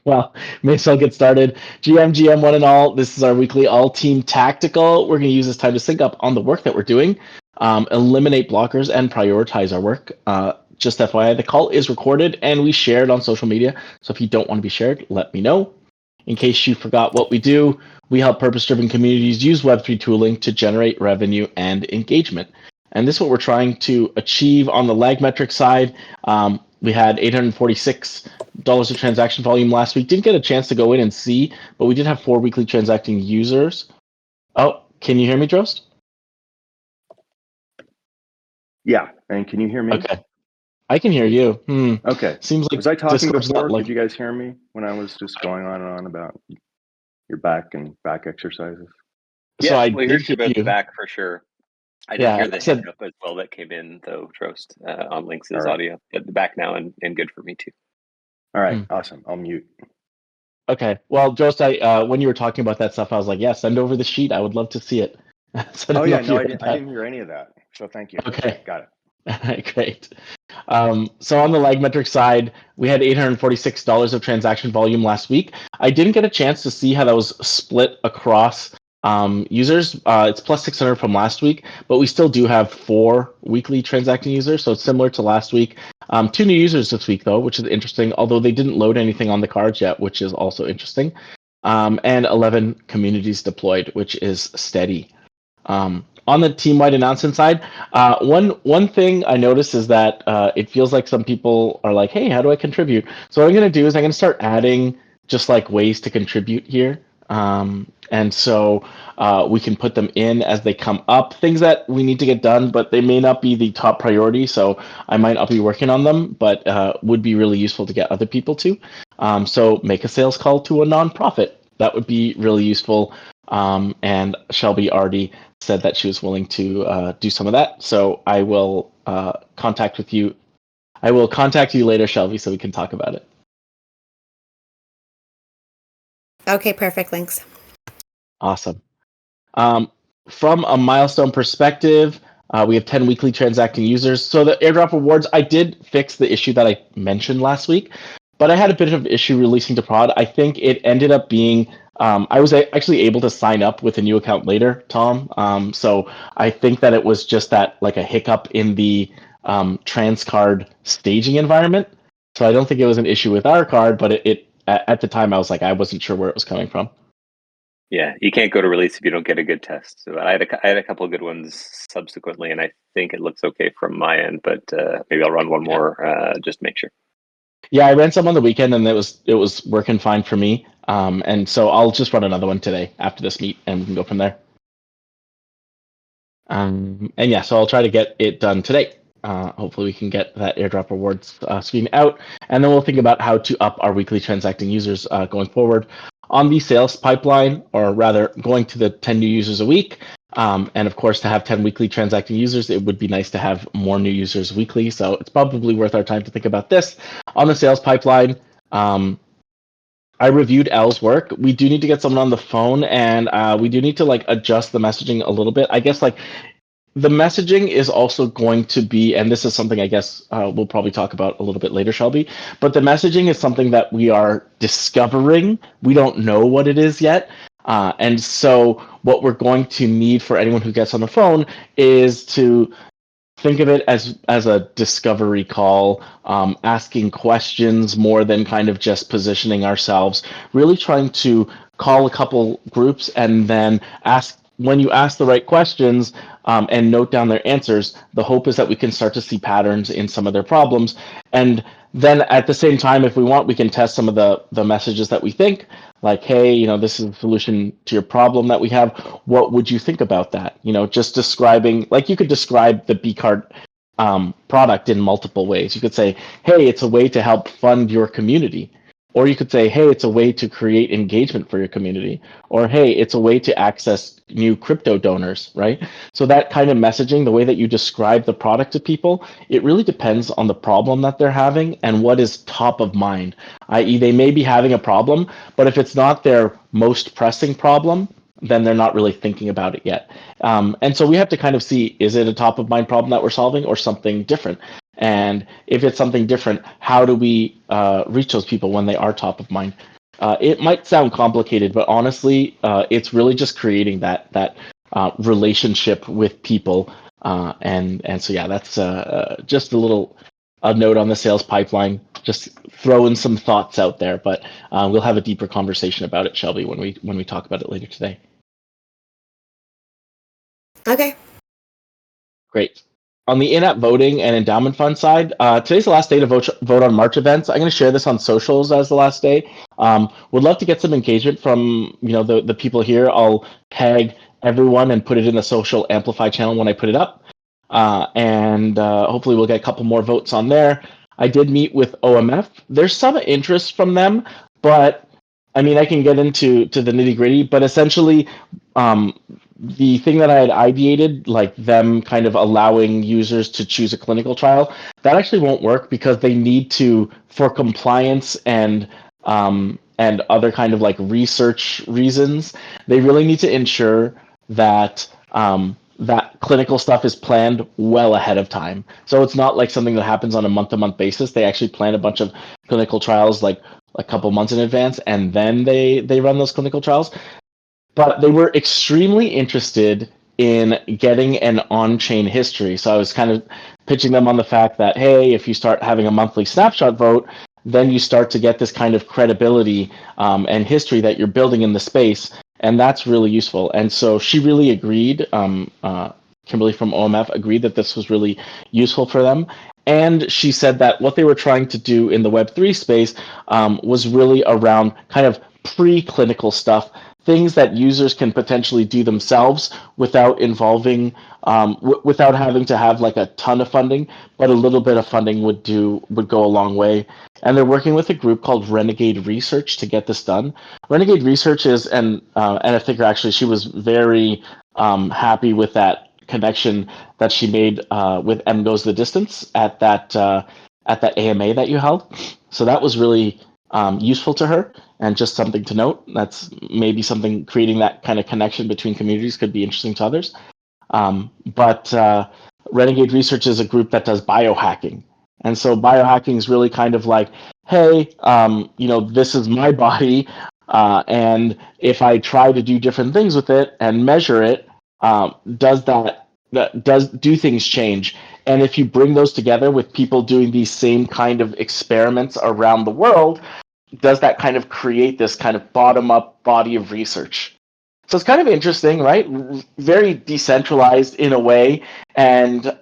Well, may as well get started. GM, one and all, this is our weekly all team tactical. We're going to use this time to sync up on the work that we're doing, eliminate blockers, and prioritize our work. Just FYI, the call is recorded and we share it on social media. So if you don't want to be shared, let me know. In case you forgot what we do, we help purpose-driven communities use Web3 tooling to generate revenue and engagement. And this is what we're trying to achieve on the lag metric side. We had $846 of transaction volume last week. Didn't get a chance to go in and see, but we did have 4 weekly transacting users. Oh, can you hear me, Drost? Yeah, and can you hear me? Okay, I can hear you. Okay. Seems like was I talking Discord's before? not like. Did you guys hear me when I was just going on and on about your back and back exercises? So Yeah, I we did heard you hear about the you. back for sure. I Yeah, didn't hear the I said- hiccup as well that came in though, Trost, on Lynx's All right. audio. But the back now and good for me too. All right, awesome. I'll mute. Okay. Well, Jost, when you were talking about that stuff, I was like, yeah, send over the sheet. I would love to see it. So Oh yeah, no, I heard that. didn't hear any of that. So thank you. Okay. Got it. Great. So on the lag metric side, we had $846 of transaction volume last week. I didn't get a chance to see how that was split across users. It's plus 600 from last week, but we still do have 4 weekly transacting users, so it's similar to last week. 2 new users this week, though, which is interesting, although they didn't load anything on the cards yet, which is also interesting. And 11 communities deployed, which is steady. On the team-wide announcement side, one thing I noticed is that it feels like some people are like, "Hey, how do I contribute?" So what I'm going to do is I'm going to start adding just like ways to contribute here, and so we can put them in as they come up. Things that we need to get done, but they may not be the top priority, so I might not be working on them, but would be really useful to get other people to. So make a sales call to a nonprofit. That would be really useful. And Shelby already said that she was willing to do some of that. So I will contact with you. I will contact you later, Shelby, so we can talk about it. Okay, perfect. Thanks. Awesome. From a milestone perspective, we have 10 weekly transacting users. So the airdrop rewards, I did fix the issue that I mentioned last week, but I had a bit of issue releasing to prod. I think it ended up being I was actually able to sign up with a new account later, Tom. So I think that it was just that like a hiccup in the transcard staging environment. So I don't think it was an issue with our card, but it at the time I was like I wasn't sure where it was coming from. Yeah, you can't go to release if you don't get a good test. So I had a couple of good ones subsequently, and I think it looks okay from my end. But maybe I'll run one more just to make sure. Yeah, I ran some on the weekend, and it was working fine for me. And so I'll just run another one today after this meet, and we can go from there. And yeah, so I'll try to get it done today. Hopefully we can get that airdrop rewards screen out, and then we'll think about how to up our weekly transacting users going forward. On the sales pipeline, or rather going to the 10 new users a week, and of course to have 10 weekly transacting users, it would be nice to have more new users weekly, so it's probably worth our time to think about this. On the sales pipeline, I reviewed L's work. We do need to get someone on the phone, and we do need to like adjust the messaging a little bit. I guess like the messaging is also going to be, and this is something I guess we'll probably talk about a little bit later, Shelby, but the messaging is something that we are discovering. We don't know what it is yet. And so what we're going to need for anyone who gets on the phone is to think of it as a discovery call, asking questions more than kind of just positioning ourselves, really trying to call a couple groups and then ask. When you ask the right questions and note down their answers, the hope is that we can start to see patterns in some of their problems. And then at the same time, if we want, we can test some of the messages that we think, like, hey, this is the solution to your problem that we have. What would you think about that? Just describing, like you could describe the BCard product in multiple ways. You could say, hey, it's a way to help fund your community. Or you could say, hey, it's a way to create engagement for your community. Or, hey, it's a way to access new crypto donors, right? So that kind of messaging, the way that you describe the product to people, it really depends on the problem that they're having and what is top of mind, i.e. they may be having a problem, but if it's not their most pressing problem, then they're not really thinking about it yet. And so we have to kind of see, is it a top of mind problem that we're solving or something different? And if it's something different, how do we reach those people when they are top of mind? It might sound complicated, but honestly, it's really just creating that relationship with people. And so yeah, that's just a note on the sales pipeline. Just throwing some thoughts out there, but we'll have a deeper conversation about it, Shelby, when we talk about it later today. Okay. Great. On the in-app voting and endowment fund side, today's the last day to vote on March events. I'm going to share this on socials as the last day. Would love to get some engagement from the people here. I'll tag everyone and put it in the social amplify channel when I put it up, and hopefully we'll get a couple more votes on there. I did meet with OMF. There's some interest from them, but I mean I can get into the nitty gritty. But essentially, the thing that I had ideated, like them kind of allowing users to choose a clinical trial, that actually won't work because they need to, for compliance and other kind of like research reasons, they really need to ensure that that clinical stuff is planned well ahead of time. So it's not like something that happens on a month-to-month basis. They actually plan a bunch of clinical trials like a couple months in advance, and then they run those clinical trials. But they were extremely interested in getting an on-chain history. So I was kind of pitching them on the fact that, hey, if you start having a monthly snapshot vote, then you start to get this kind of credibility and history that you're building in the space, and that's really useful. And so she really agreed. Kimberly from OMF agreed that this was really useful for them. And she said that what they were trying to do in the Web3 space was really around kind of preclinical stuff, things that users can potentially do themselves without involving, without having to have like a ton of funding, but a little bit of funding would go a long way. And they're working with a group called Renegade Research to get this done. Renegade Research is, and I think actually she was very happy with that connection that she made with M Goes the Distance at that AMA that you held. So that was really useful to her, and just something to note. That's maybe something, creating that kind of connection between communities could be interesting to others. But Renegade Research is a group that does biohacking. And so biohacking is really kind of like, hey, this is my body, and if I try to do different things with it and measure it, do things change? And if you bring those together with people doing these same kind of experiments around the world, does that kind of create this kind of bottom-up body of research? So it's kind of interesting, right? Very decentralized in a way, and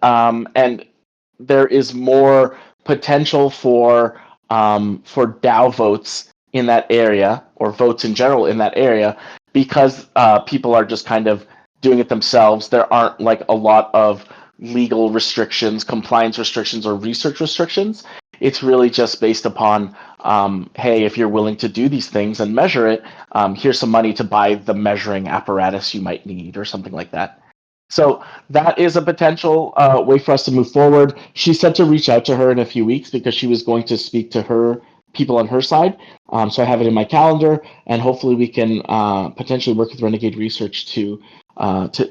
there is more potential for DAO votes in that area, or votes in general in that area, because people are just kind of doing it themselves. There aren't like a lot of legal restrictions, compliance restrictions, or research restrictions. It's really just based upon, hey, if you're willing to do these things and measure it, here's some money to buy the measuring apparatus you might need, or something like that. So that is a potential way for us to move forward. She said to reach out to her in a few weeks because she was going to speak to her people on her side. So I have it in my calendar, and hopefully we can potentially work with Renegade Research to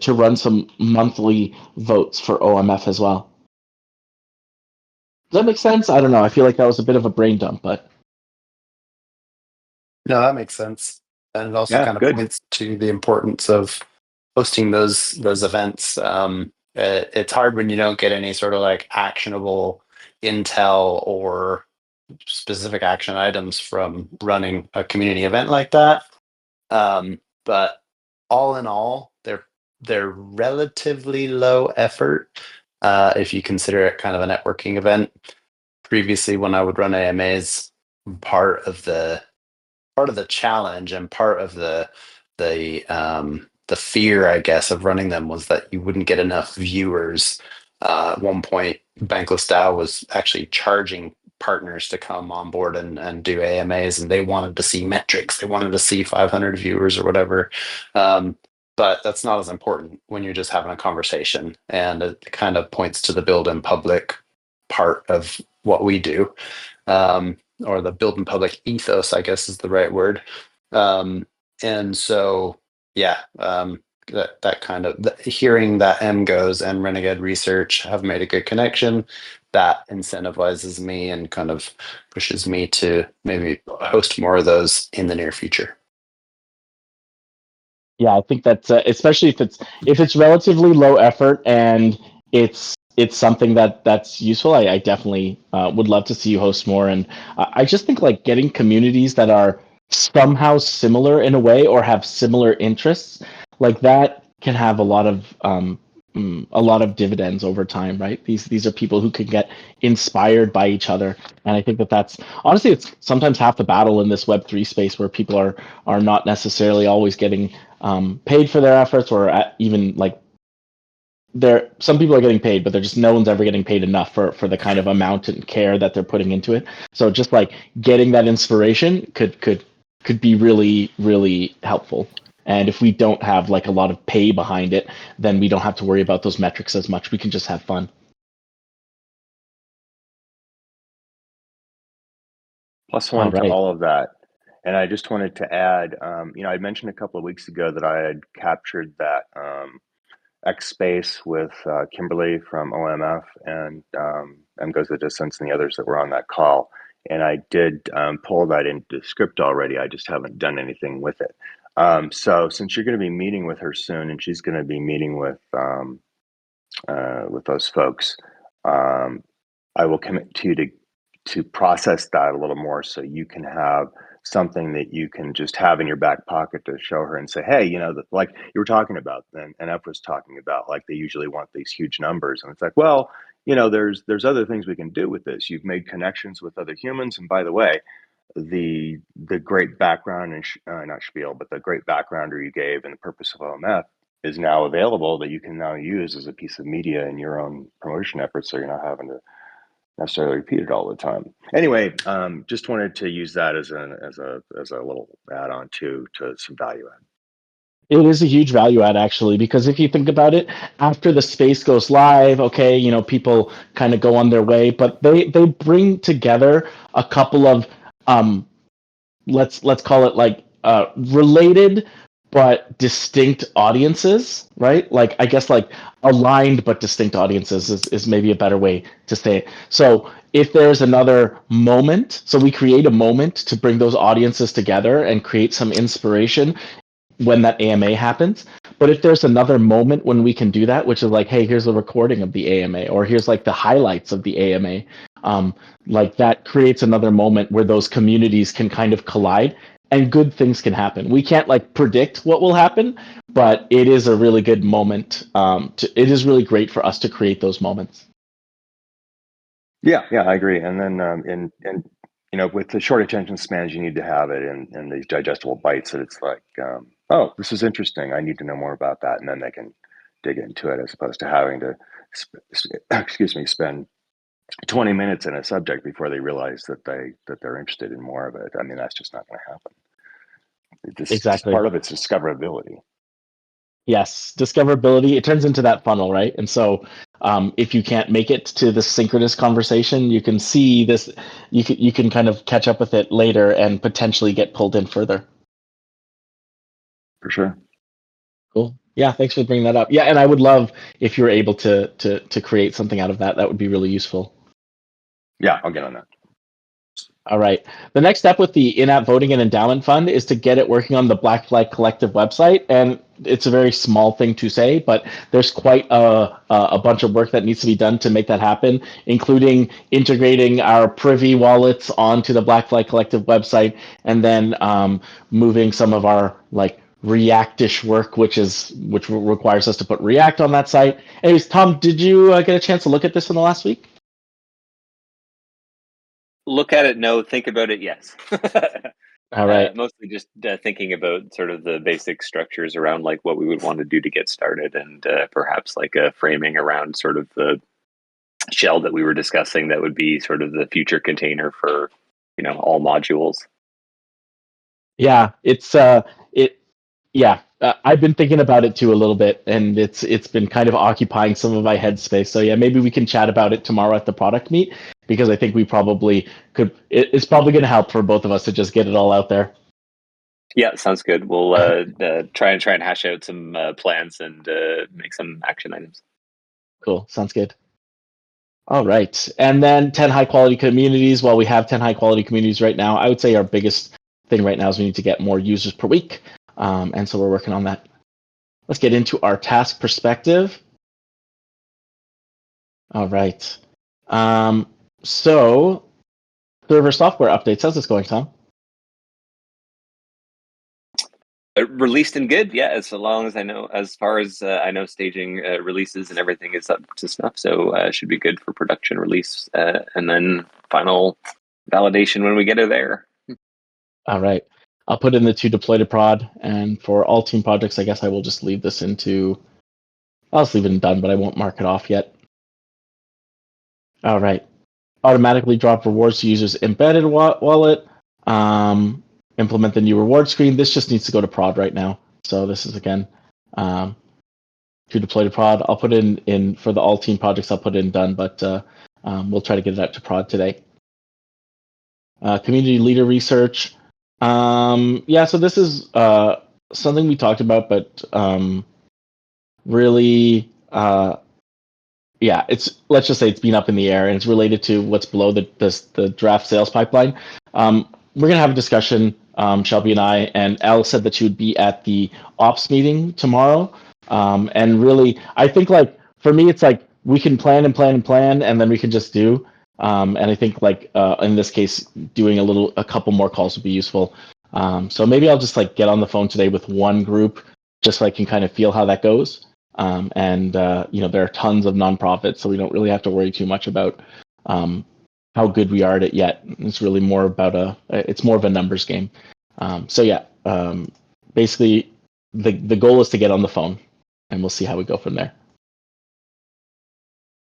run some monthly votes for OMF as well. Does that make sense? I don't know. I feel like that was a bit of a brain dump, but No, that makes sense. And it also Yeah, kind of good. points to the importance of hosting those events. It's hard when you don't get any sort of like actionable intel or specific action items from running a community event like that. But all in all, they're relatively low effort if you consider it kind of a networking event. Previously, when I would run AMAs, part of the challenge and part of the fear, I guess, of running them was that you wouldn't get enough viewers. At one point, Bankless DAO was actually charging partners to come on board and do AMAs, and they wanted to see metrics. They wanted to see 500 viewers or whatever. But that's not as important when you're just having a conversation, and it kind of points to the build in public part of what we do. Or the build in public ethos, I guess is the right word. And so, yeah, that kind of hearing that M Goes and Renegade Research have made a good connection. that incentivizes me and kind of pushes me to maybe host more of those in the near future. Yeah, I think that's especially if it's relatively low effort and it's something that's useful. I definitely would love to see you host more, and I just think like getting communities that are somehow similar in a way or have similar interests like that can have a lot of dividends over time, right? These are people who can get inspired by each other, and I think that's honestly it's sometimes half the battle in this Web3 space where people are not necessarily always getting paid for their efforts, or even like some people are getting paid, but they're just no one's ever getting paid enough for the kind of amount and care that they're putting into it. So just like getting that inspiration could be really, really helpful. And if we don't have like a lot of pay behind it, then we don't have to worry about those metrics as much. We can just have fun. Plus All one to right. all of that. And I just wanted to add, I mentioned a couple of weeks ago that I had captured that X space with Kimberly from OMF and M Goes the Distance and the others that were on that call. And I did pull that into script already. I just haven't done anything with it. So since you're going to be meeting with her soon, and she's going to be meeting with those folks, I will commit to you to process that a little more, so you can have something that you can just have in your back pocket to show her and say, hey, like you were talking about, and F was talking about, like they usually want these huge numbers, and it's like, well, there's other things we can do with this. You've made connections with other humans, and by the way, the great background and not spiel, but the great backgrounder you gave and the purpose of OMF is now available that you can now use as a piece of media in your own promotion efforts, so you're not having to necessarily repeat it all the time. Anyway, just wanted to use that as a little add-on to some value add. It is a huge value add, actually, because if you think about it, after the space goes live, okay, people kind of go on their way, but they bring together a couple of let's call it like related but distinct audiences, right? Like I guess like aligned but distinct audiences is maybe a better way to say it. So if there's another moment, so we create a moment to bring those audiences together and create some inspiration when that AMA happens. But if there's another moment when we can do that, which is like, hey, here's a recording of the AMA, or here's like the highlights of the AMA, like that creates another moment where those communities can kind of collide and good things can happen. We can't like predict what will happen, but it is a really good moment. It is really great for us to create those moments. Yeah, I agree. And then with the short attention spans, you need to have it in these digestible bites that it's like, oh, this is interesting. I need to know more about that, and then they can dig into it, as opposed to having to, spend 20 minutes in a subject before they realize that they're interested in more of it. I mean, that's just not going to happen. Exactly. Part of it's discoverability. Yes, discoverability. It turns into that funnel, right? And so, if you can't make it to the synchronous conversation, you can see this. You can kind of catch up with it later and potentially get pulled in further. For sure. Cool. Yeah, thanks for bringing that up. Yeah, and I would love if you're able to create something out of that. That would be really useful. Yeah, I'll get on that. All right. The next step with the in-app voting and endowment fund is to get it working on the Black Flag Collective website. And it's a very small thing to say, but there's quite a bunch of work that needs to be done to make that happen, including integrating our Privy wallets onto the Black Flag Collective website, and then moving some of our like React-ish work, which requires us to put React on that site. Anyways, Tom, did you get a chance to look at this in the last week? Look at it, no. Think about it, yes. All right. Mostly just thinking about sort of the basic structures around like what we would want to do to get started, and perhaps like a framing around sort of the shell that we were discussing that would be sort of the future container for all modules. Yeah, I've been thinking about it too a little bit, and it's been kind of occupying some of my headspace. So yeah, maybe we can chat about it tomorrow at the product meet, because I think we probably could. It's probably going to help for both of us to just get it all out there. Yeah, sounds good. We'll try and hash out some plans and make some action items. Cool, sounds good. All right. And then 10 high quality communities. Well, we have 10 high quality communities right now. I would say our biggest thing right now is we need to get more users per week. And so we're working on that. Let's get into our task perspective. All right. So server software updates. How's this going, Tom? Released and good, yeah. As long as I know, as far as I know, staging releases and everything is up to snuff, so should be good for production release, and then final validation when we get it there. All right. I'll put in the to deploy to prod, and for all team projects, I guess I will just leave this into. I'll just leave it in done, but I won't mark it off yet. All right. Automatically drop rewards to users' embedded wallet. Implement the new reward screen. This just needs to go to prod right now. So this is again to deploy to prod. I'll put in for the all team projects. I'll put it in done, but we'll try to get it out to prod today. Community leader research. Yeah, so this is something we talked about, but really, yeah, let's just say it's been up in the air, and it's related to what's below the draft sales pipeline. We're gonna have a discussion, Shelby and I, and Elle said that she would be at the ops meeting tomorrow. And really, I think like for me, it's like we can plan and plan and plan, and then we can just do. And I think like in this case, doing a couple more calls would be useful. So maybe I'll just like get on the phone today with one group, just so I can kind of feel how that goes. And there are tons of nonprofits, so we don't really have to worry too much about how good we are at it yet. It's really more about it's more of a numbers game. So yeah, basically the goal is to get on the phone, and we'll see how we go from there.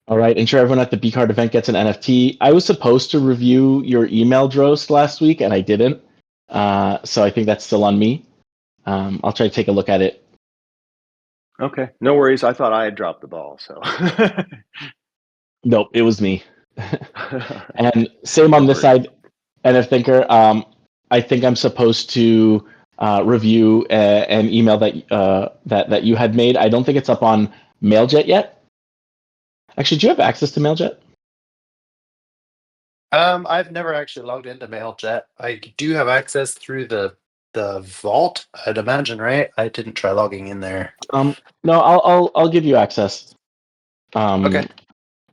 All right, ensure everyone at the BCard event gets an NFT. I was supposed to review your email, Drost, last week, and I didn't. So I think that's still on me. I'll try to take a look at it. Okay, no worries. I thought I had dropped the ball, so. Nope, it was me. And same on this side, NF Thinker. I think I'm supposed to review an email that you had made. I don't think it's up on MailJet yet. Actually, do you have access to MailJet? I've never actually logged into MailJet. I do have access through the vault, I'd imagine, right? I didn't try logging in there. No, I'll give you access. Okay.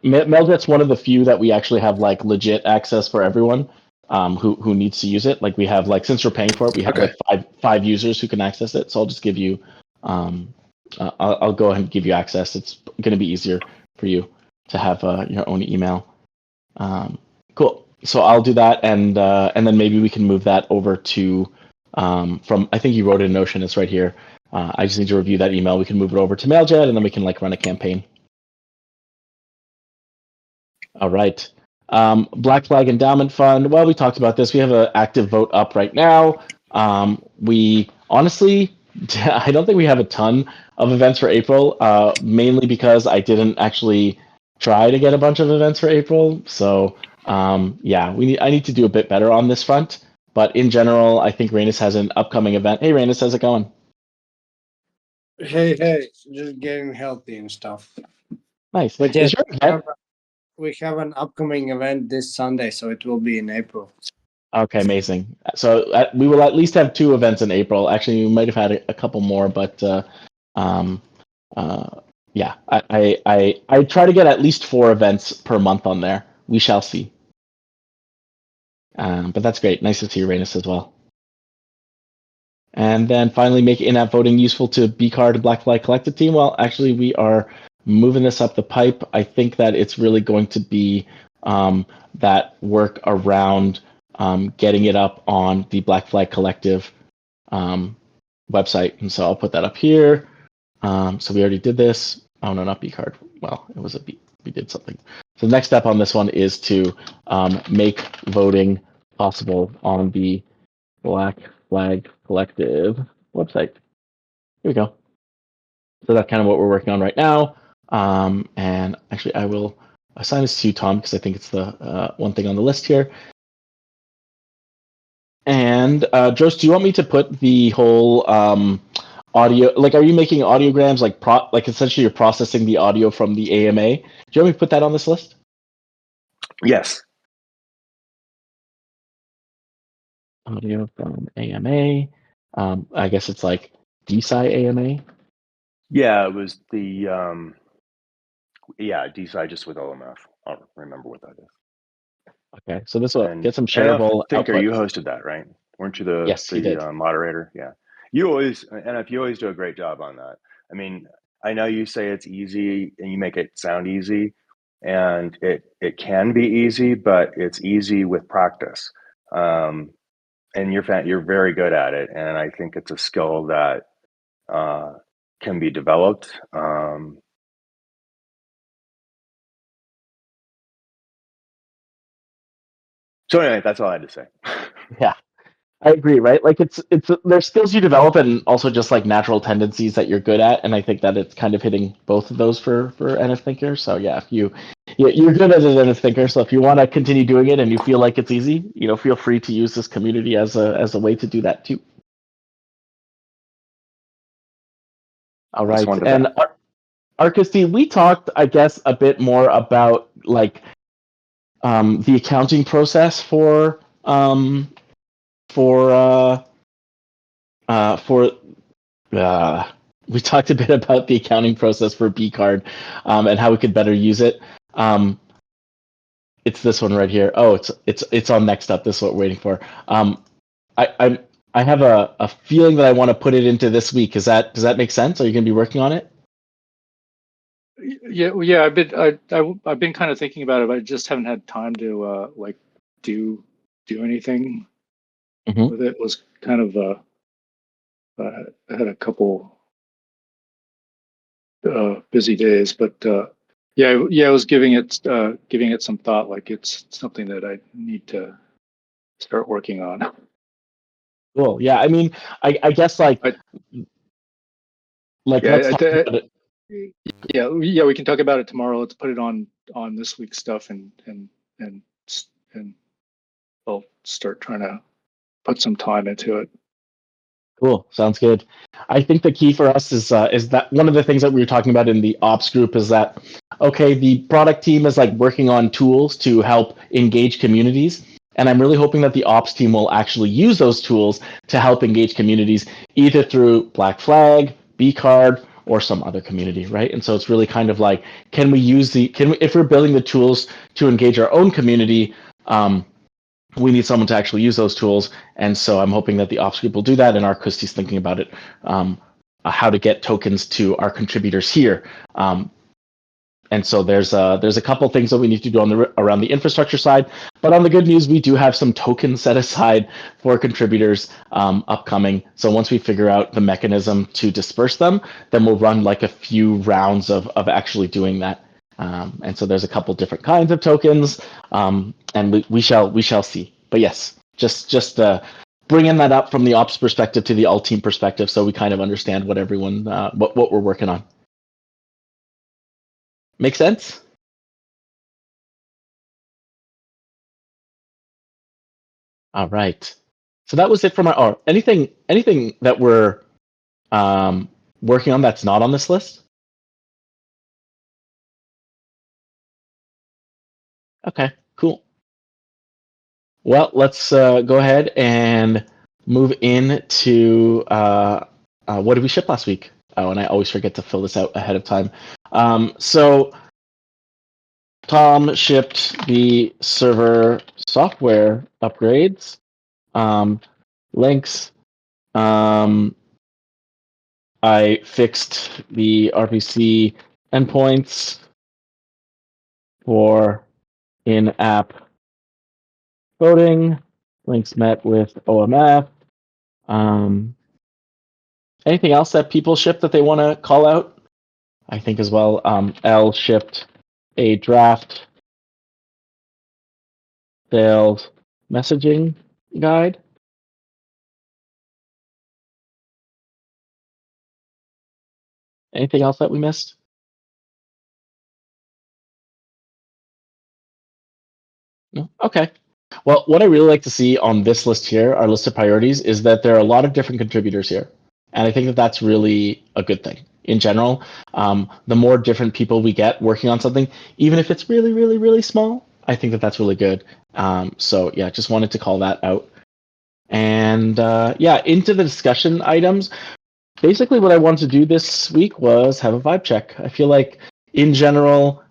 MailJet's one of the few that we actually have like legit access for everyone who needs to use it. Like we have like since we're paying for it, we have like five users who can access it. So I'll just give you I'll go ahead and give you access. It's going to be easier for you to have your own email. Cool. So I'll do that, and then maybe we can move that over to from. I think you wrote it in Notion. It's right here. I just need to review that email. We can move it over to MailJet, and then we can like run a campaign. All right. Black Flag Endowment Fund. Well, we talked about this. We have an active vote up right now. We honestly, I don't think we have a ton of events for April, mainly because I didn't actually try to get a bunch of events for April. So yeah, I need to do a bit better on this front. But in general, I think Rainus has an upcoming event. Hey, Rainus, how's it going? Hey, just getting healthy and stuff. Nice. But Is yeah, your event? we have an upcoming event this Sunday, so it will be in April. Okay, amazing. So we will at least have 2 events in April. Actually, we might have had a couple more, but yeah, I try to get at least 4 events per month on there. We shall see. But that's great. Nice to see you, Rainus, as well. And then finally, make in-app voting useful to BCard and Black Flag Collective team. Well, actually, we are moving this up the pipe. I think that it's really going to be that work around getting it up on the Black Flag Collective website. And so I'll put that up here. So we already did this. Oh, no, not BCard. Well, it was we did something. So the next step on this one is to make voting possible on the Black Flag Collective website. Here we go. So that's kind of what we're working on right now. And actually, I will assign this to you, Tom, because I think it's the one thing on the list here. And Drost, do you want me to put the whole audio? Like, are you making audiograms? Like essentially, you're processing the audio from the AMA. Do you want me to put that on this list? Yes. Audio from AMA. I guess it's like DSI AMA. Yeah, it was the DSI just with OMF. I don't remember what that is. Okay, so this will And get some and I shareable think output. you hosted that, right? Weren't you the Yes, you did. moderator? Yeah. You always, and if you always do a great job on that. I mean, I know you say it's easy and you make it sound easy, and it can be easy, but it's easy with practice. And you're very good at it, and I think it's a skill that can be developed. So anyway, that's all I had to say. Yeah, I agree. Right, like it's there's skills you develop and also just like natural tendencies that you're good at, and I think that it's kind of hitting both of those for NF Thinker. So yeah, if you're good as an NF Thinker, so if you want to continue doing it and you feel like it's easy, feel free to use this community as a way to do that too. All Just right, wanted and that. Arcusty, we talked, I guess, a bit more about like the accounting process for for we talked a bit about the accounting process for BCard and how we could better use it. It's this one right here. Oh, it's on next up. This is what we're waiting for. I have a feeling that I want to put it into this week. Does that make sense? Are you going to be working on it? Yeah. I've been kind of thinking about it, but I just haven't had time to like do anything with it. It was kind of I had a couple busy days, but yeah, I was giving it some thought. Like it's something that I need to start working on. Cool. Yeah. I mean, I guess like let's talk about it. Yeah, we can talk about it tomorrow. Let's put it on this week's stuff and I'll start trying to put some time into it. Cool. Sounds good. I think the key for us is that one of the things that we were talking about in the ops group is that, okay, the product team is like working on tools to help engage communities. And I'm really hoping that the ops team will actually use those tools to help engage communities, either through Black Flag, BCard, or some other community, right? And so it's really kind of like, if we're building the tools to engage our own community, we need someone to actually use those tools. And so I'm hoping that the ops group will do that, and our Kusti's thinking about it, how to get tokens to our contributors here. And so there's a couple things that we need to do around the infrastructure side. But on the good news, we do have some tokens set aside for contributors upcoming. So once we figure out the mechanism to disperse them, then we'll run like a few rounds of actually doing that. And so there's a couple different kinds of tokens, and we shall see. But yes, just bringing that up from the ops perspective to the alt team perspective, so we kind of understand what everyone what we're working on. Make sense? All right. So that was it for anything that we're working on that's not on this list? Okay, cool. Well, let's go ahead and move into what did we ship last week? Oh, and I always forget to fill this out ahead of time. So Tom shipped the server software upgrades, links. I fixed the RPC endpoints for in-app voting. Links met with OMF. Anything else that people ship that they want to call out? I think as well. L shipped a draft sales messaging guide. Anything else that we missed? No? Okay. Well, what I really like to see on this list here, our list of priorities, is that there are a lot of different contributors here. And I think that that's really a good thing. In general, the more different people we get working on something, even if it's really, really, really small, I think that that's really good. So yeah, just wanted to call that out. And yeah, into the discussion items. Basically, what I wanted to do this week was have a vibe check. I feel like, in general,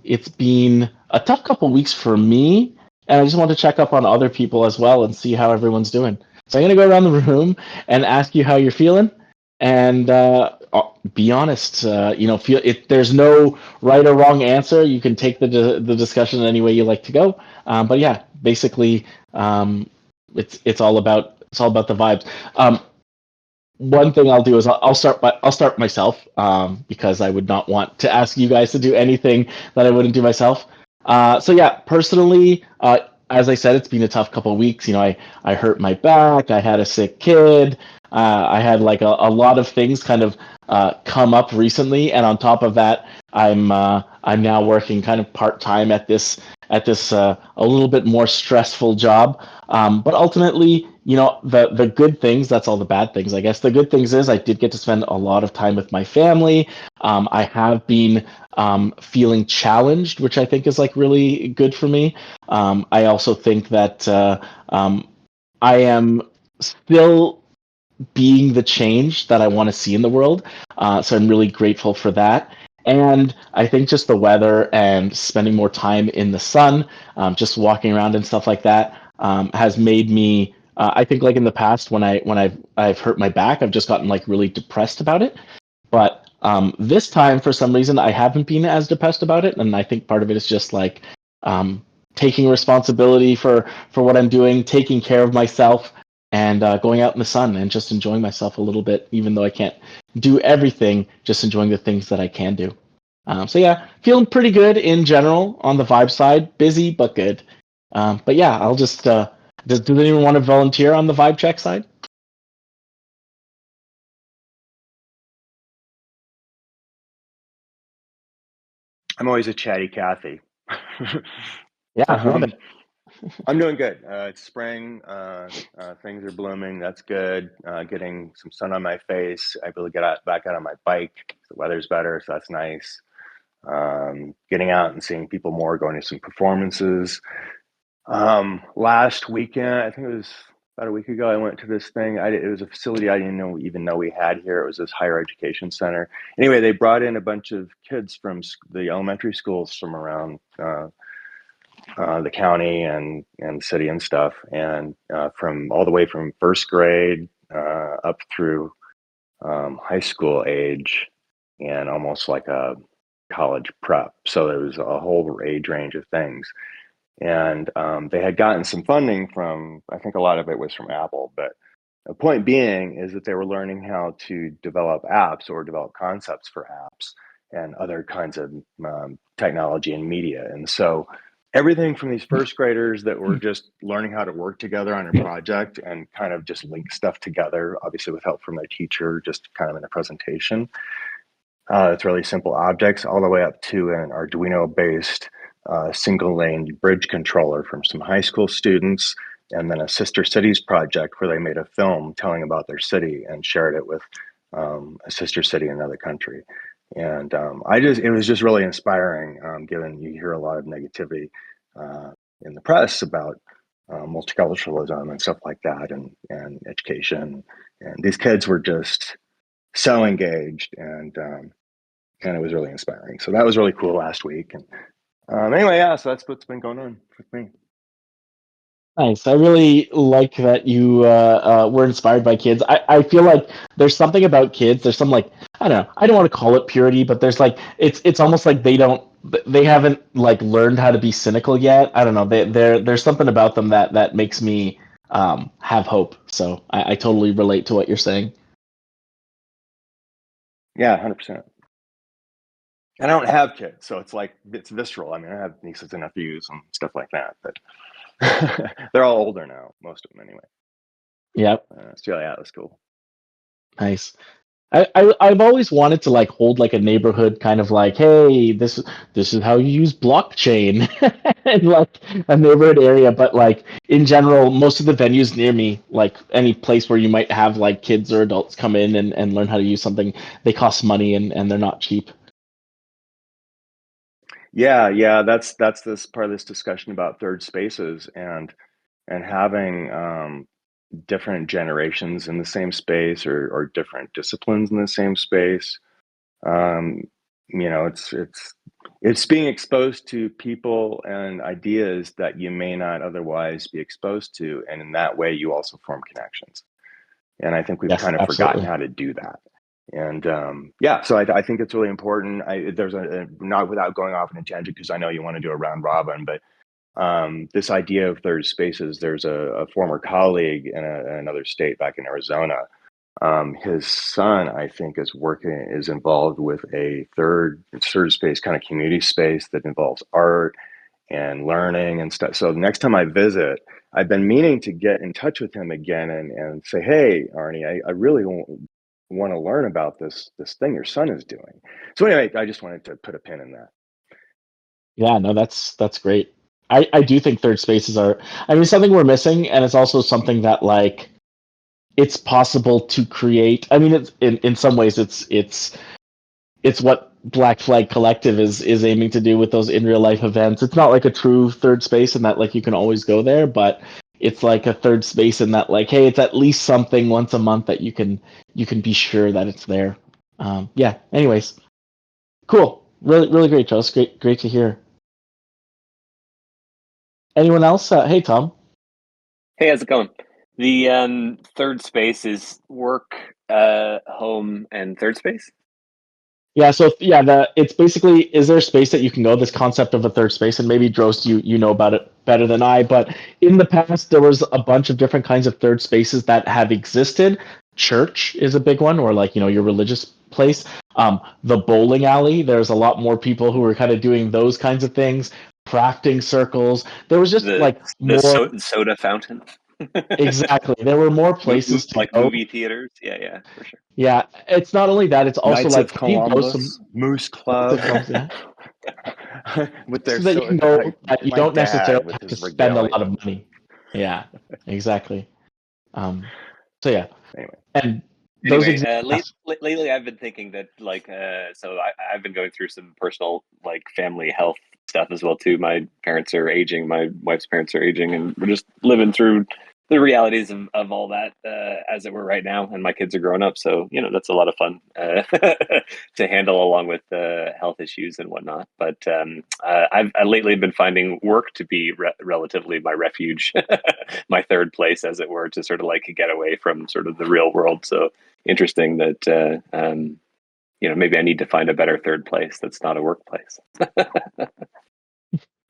it's been a tough couple weeks for me, and I just want to check up on other people as well and see how everyone's doing. So I'm gonna go around the room and ask you how you're feeling, and be honest. Feel it. There's no right or wrong answer. You can take the discussion any way you like to go. But yeah, basically, it's all about the vibes. One thing I'll do is I'll start myself, because I would not want to ask you guys to do anything that I wouldn't do myself. So yeah, personally, as I said, it's been a tough couple of weeks. I hurt my back. I had a sick kid. I had like a lot of things kind of come up recently, and on top of that, I'm now working kind of part time at this a little bit more stressful job. But ultimately, the good things, that's all the bad things, I guess. The good things is I did get to spend a lot of time with my family. I have been feeling challenged, which I think is like really good for me. I also think that I am still being the change that I want to see in the world. So I'm really grateful for that. And I think just the weather and spending more time in the sun, just walking around and stuff like that, has made me. I think like in the past when I've hurt my back, I've just gotten like really depressed about it. But this time, for some reason, I haven't been as depressed about it, and I think part of it is just like taking responsibility for what I'm doing, taking care of myself, and going out in the sun and just enjoying myself a little bit, even though I can't do everything, just enjoying the things that I can do. So yeah, feeling pretty good in general on the vibe side. Busy but good. But yeah, I'll just does anyone want to volunteer on the vibe check side? I'm always a chatty Cathy. Yeah, I love it. I'm doing good. It's spring. Things are blooming. That's good. Getting some sun on my face. I'm able to get back out on my bike. The weather's better, so that's nice. Getting out and seeing people more, going to some performances. Last weekend, I think it was about a week ago, I went to this thing. It was a facility I didn't even know we had here. It was this higher education center. Anyway, they brought in a bunch of kids from the elementary schools from around the county and city and stuff, and from all the way from first grade up through high school age, and almost like a college prep. So there was a whole age range of things. And they had gotten some funding from, I think a lot of it was from Apple, but the point being is that they were learning how to develop apps or develop concepts for apps and other kinds of technology and media. And so everything from these first graders that were just learning how to work together on a project and kind of just link stuff together, obviously with help from their teacher, just kind of in a presentation. It's really simple objects, all the way up to an Arduino-based single lane bridge controller from some high school students, and then a Sister Cities project where they made a film telling about their city and shared it with a sister city in another country. And it was just really inspiring, given you hear a lot of negativity in the press about multiculturalism and stuff like that, and education. And these kids were just so engaged, and it was really inspiring. So that was really cool last week. And anyway, yeah, so that's what's been going on with me. Nice. I really like that you were inspired by kids. I feel like there's something about kids. There's some like, I don't know. I don't want to call it purity, but there's like it's almost like they haven't like learned how to be cynical yet. I don't know. There's something about them that makes me have hope. So I totally relate to what you're saying. Yeah, 100%. And I don't have kids, so it's visceral. I mean, I have nieces and nephews and stuff like that, but they're all older now, most of them anyway. Yep. So yeah, that's cool. Nice. I've always wanted to like hold like a neighborhood kind of like, hey, this is how you use blockchain in like a neighborhood area. But like in general, most of the venues near me, like any place where you might have like kids or adults come in and learn how to use something, they cost money and they're not cheap. Yeah. That's this part of this discussion about third spaces and having different generations in the same space or different disciplines in the same space. Um, it's being exposed to people and ideas that you may not otherwise be exposed to, and in that way, you also form connections. And I think we've Yes, kind of forgotten absolutely. how to do that. And so I think it's really important. There's not without going off in a tangent because I know you want to do a round robin, but this idea of third spaces. There's a former colleague in another state back in Arizona. His son, I think, is involved with a third space kind of community space that involves art and learning and stuff. So next time I visit, I've been meaning to get in touch with him again and say, hey, Arnie, I really want to learn about this thing your son is doing. So anyway, I just wanted to put a pin in that. Yeah, no, that's great. I do think third spaces are, I mean, something we're missing, and it's also something that like it's possible to create. I mean, it's in some ways it's what Black Flag Collective is aiming to do with those in real life events. It's not like a true third space in that like you can always go there, but it's like a third space in that like, hey, it's at least something once a month that you can be sure that it's there. Yeah. Anyways, cool. Really great, Joe. It's great to hear. Anyone else? Hey, Tom. Hey, how's it going? The third space is work, home, and third space. Yeah, so it's basically, is there a space that you can go? This concept of a third space, and maybe Drost, you know about it better than I. But in the past, there was a bunch of different kinds of third spaces that have existed. Church is a big one, or like your religious place. The bowling alley. There's a lot more people who were kind of doing those kinds of things. Crafting circles. There was just The like more. soda fountain. Exactly. There were more places to like go. movie theaters. Yeah, for sure. Yeah, it's not only that; it's also Knights like of you go some. Columbus, Moose Club. Yeah. With their So that you can go that you my don't necessarily dad with have to his spend a lot regalia. of money. Yeah, exactly. So yeah, Anyway, and those Anyway, exist. lately I've been thinking that like so I've been going through some personal like family health stuff as well too. My parents are aging, my wife's parents are aging, and we're just living through the realities of all that as it were right now. And my kids are growing up, so that's a lot of fun to handle along with health issues and whatnot. But I lately been finding work to be relatively my refuge, my third place, as it were, to sort of like get away from sort of the real world. So interesting that maybe I need to find a better third place that's not a workplace.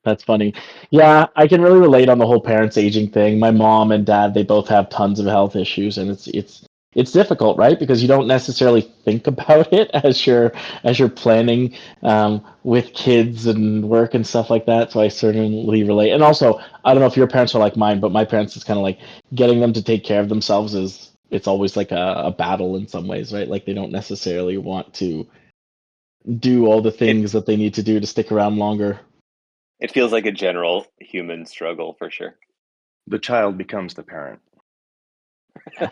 That's funny. Yeah, I can really relate on the whole parents aging thing. My mom and dad, they both have tons of health issues, and it's difficult, right? Because you don't necessarily think about it as you're planning with kids and work and stuff like that. So I certainly relate. And also, I don't know if your parents are like mine, but my parents is kind of like getting them to take care of themselves is it's always like a battle in some ways, right? Like they don't necessarily want to do all the it things that they need to do to stick around longer. it feels like a general human struggle for sure. the child becomes the parent.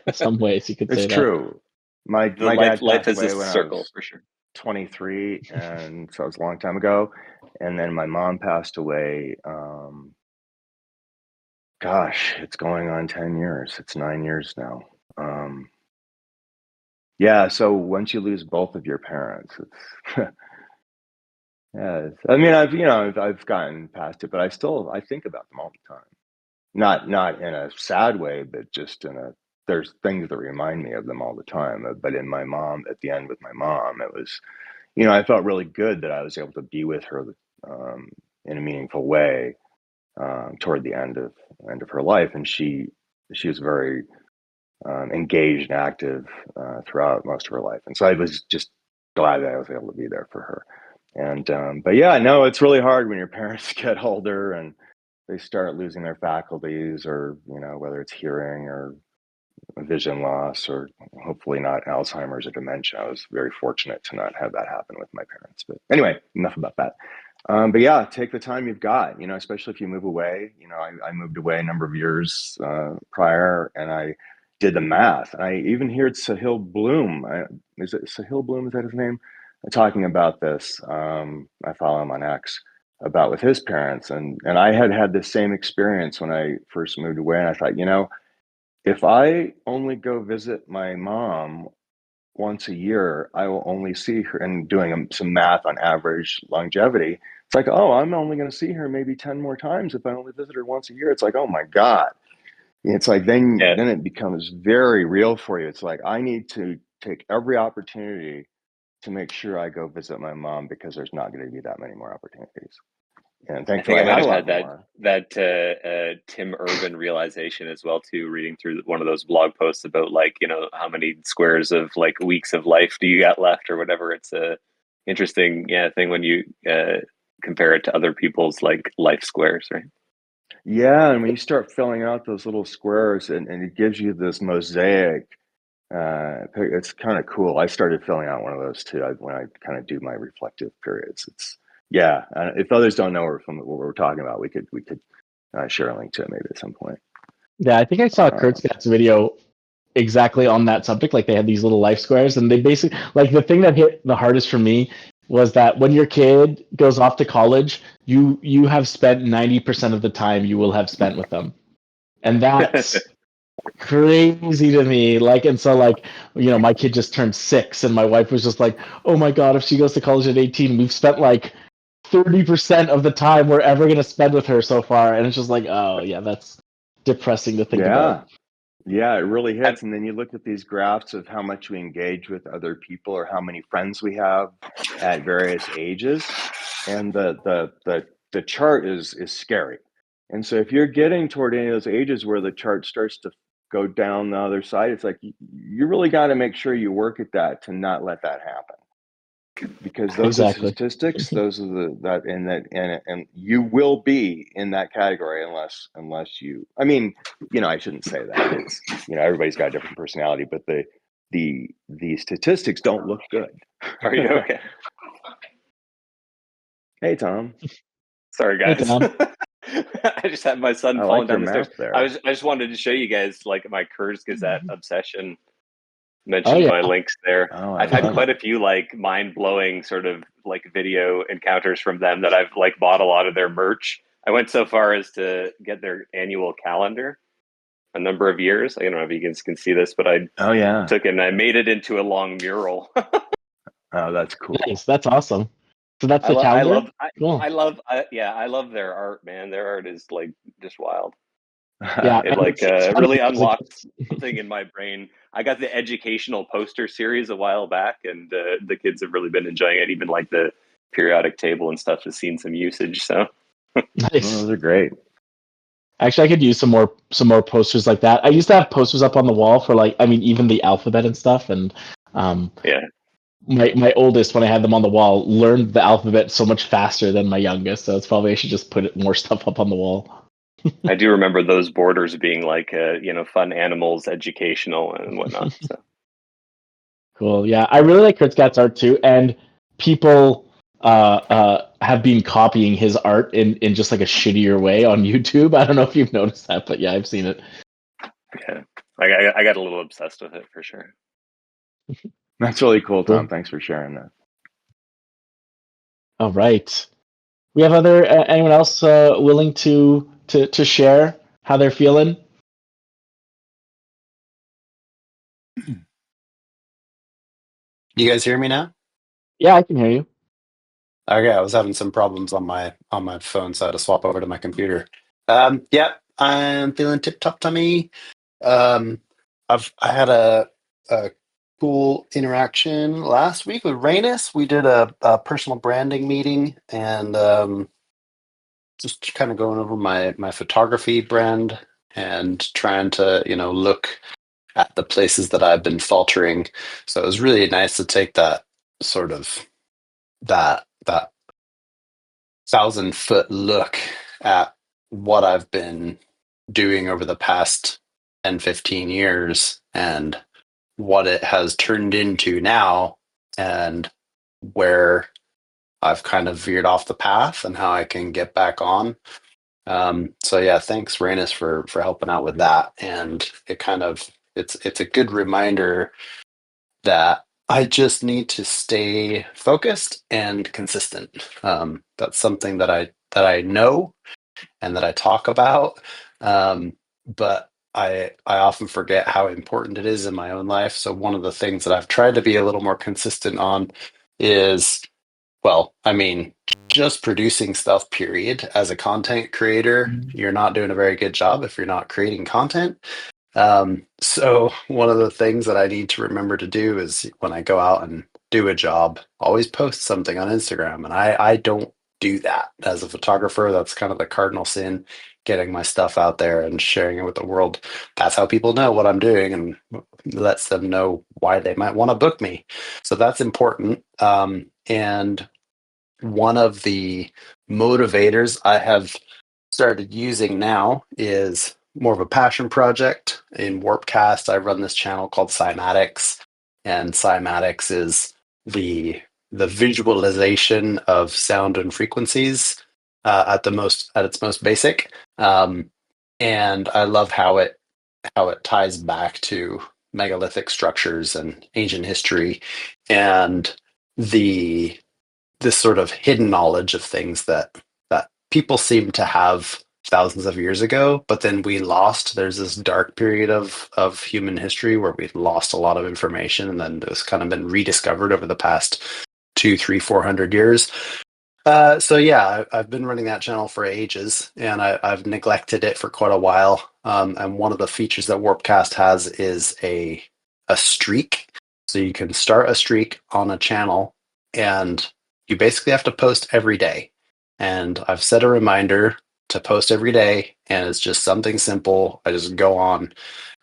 In some ways, you could It's say that. true. My The dad life passed is a away when I circle was for sure. 23, and so it was a long time ago. And then my mom passed away. Gosh, it's going on 10 years. It's 9 years now. Yeah, so once you lose both of your parents, it's yeah. I mean, I've gotten past it, but I think about them all the time. Not in a sad way, but just there's things that remind me of them all the time. But in my mom, at the end with my mom, it was, I felt really good that I was able to be with her in a meaningful way toward the end of her life, and she was very engaged and active throughout most of her life, and so I was just glad that I was able to be there for her. And but yeah, no, it's really hard when your parents get older and they start losing their faculties, or whether it's hearing or vision loss, or hopefully not Alzheimer's or dementia. I was very fortunate to not have that happen with my parents. But anyway, enough about that. But yeah, take the time you've got, especially if you move away. I moved away a number of years prior, and I did the math. And I even heard Sahil Bloom. Is it Sahil Bloom? Is that his name? Talking about this. I follow him on X. about with his parents, and I had the same experience when I first moved away, and I thought, if I only go visit my mom once a year, I will only see her, and doing some math on average longevity, it's like, oh, I'm only going to see her maybe 10 more times if I only visit her once a year. It's like, oh my God. It's like, then it becomes very real for you. It's like, I need to take every opportunity to make sure I go visit my mom, because there's not going to be that many more opportunities. And thankfully, I think I might had have a had lot more. that Tim Urban realization as well too. Reading through one of those blog posts about like how many squares of like weeks of life do you got left or whatever. It's a interesting thing when you compare it to other people's like life squares, right? Yeah, and when you start filling out those little squares, and it gives you this mosaic, it's kind of cool. I started filling out one of those too when I kind of do my reflective periods. It's if others don't know what we're talking about, we could share a link to it maybe at some point. Yeah, I think I saw Kurtzgat's video exactly on that subject. Like they had these little life squares, and they basically, like, the thing that hit the hardest for me was that when your kid goes off to college, you have spent 90% of the time you will have spent with them, and that's crazy to me. Like, and so like, my kid just turned 6, and my wife was just like, oh my God, if she goes to college at 18, we've spent like 30% of the time we're ever going to spend with her so far. And it's just like, oh yeah, that's depressing to think about. Yeah, it really hits. And then you look at these graphs of how much we engage with other people, or how many friends we have at various ages, and the chart is scary. And so if you're getting toward any of those ages where the chart starts to go down the other side, it's like you really got to make sure you work at that to not let that happen, because those are statistics. Those are and you will be in that category unless you. I mean, I shouldn't say that. It's everybody's got a different personality, but the statistics don't look good. Are you okay? Hey, Tom. Sorry, guys. Hey, Tom. I just had my son I falling like down your the stairs. map there. I just wanted to show you guys like my Kurzgesagt obsession. Mentioned my links there. I've had quite a few like mind-blowing sort of like video encounters from them that I've like bought a lot of their merch. I went so far as to get their annual calendar a number of years. I don't know if you guys can see this, but I took it and I made it into a long mural. Oh, that's cool. Nice. That's awesome. So that's the calendar? I love their art, man. Their art is like just wild. Yeah, it like really unlocked something in my brain. I got the educational poster series a while back, and the kids have really been enjoying it. Even like the periodic table and stuff has seen some usage. So nice. Those are great. Actually, I could use some more posters like that. I used to have posters up on the wall for even the alphabet and stuff. And my oldest, when I had them on the wall, learned the alphabet so much faster than my youngest. So it's probably I should just put more stuff up on the wall. I do remember those borders being like, fun animals, educational, and whatnot. So cool. Yeah, I really like Kurtzgat's art too, and people have been copying his art in just like a shittier way on YouTube. I don't know if you've noticed that, but yeah, I've seen it. Yeah, I got a little obsessed with it for sure. That's really cool, Tom. Thanks for sharing that. All right. We have anyone else willing to share how they're feeling? You guys hear me now? Yeah, I can hear you. Okay, I was having some problems on my phone, so I had to swap over to my computer. Yeah, I'm feeling tip top tummy. I had a cool interaction last week with Rainus. We did a personal branding meeting, and just kind of going over my photography brand and trying to look at the places that I've been faltering. So it was really nice to take that sort of that 1,000-foot look at what I've been doing over the past 10, 15 years and what it has turned into now, and where I've kind of veered off the path and how I can get back on. So yeah, thanks Rainus for helping out with that. And it's a good reminder that I just need to stay focused and consistent. That's something that I know and that I talk about, but I often forget how important it is in my own life. So one of the things that I've tried to be a little more consistent on is, well, I mean, just producing stuff, period. As a content creator, you're not doing a very good job if you're not creating content. So one of the things that I need to remember to do is when I go out and do a job, always post something on Instagram. And I don't do that as a photographer. That's kind of the cardinal sin, getting my stuff out there and sharing it with the world. That's how people know what I'm doing and lets them know why they might want to book me. So that's important. And one of the motivators I have started using now is more of a passion project. In Warpcast, I run this channel called Cymatics, and Cymatics is the visualization of sound and frequencies at its most basic. And I love how it ties back to megalithic structures and ancient history and the this sort of hidden knowledge of things that people seem to have thousands of years ago, but then we lost. There's this dark period of human history where we lost a lot of information, and then it's kind of been rediscovered over the past 200, 300, 400 years. So yeah, I've been running that channel for ages, and I've neglected it for quite a while. And one of the features that Warpcast has is a streak. So you can start a streak on a channel, and you basically have to post every day. And I've set a reminder to post every day, and it's just something simple. I just go on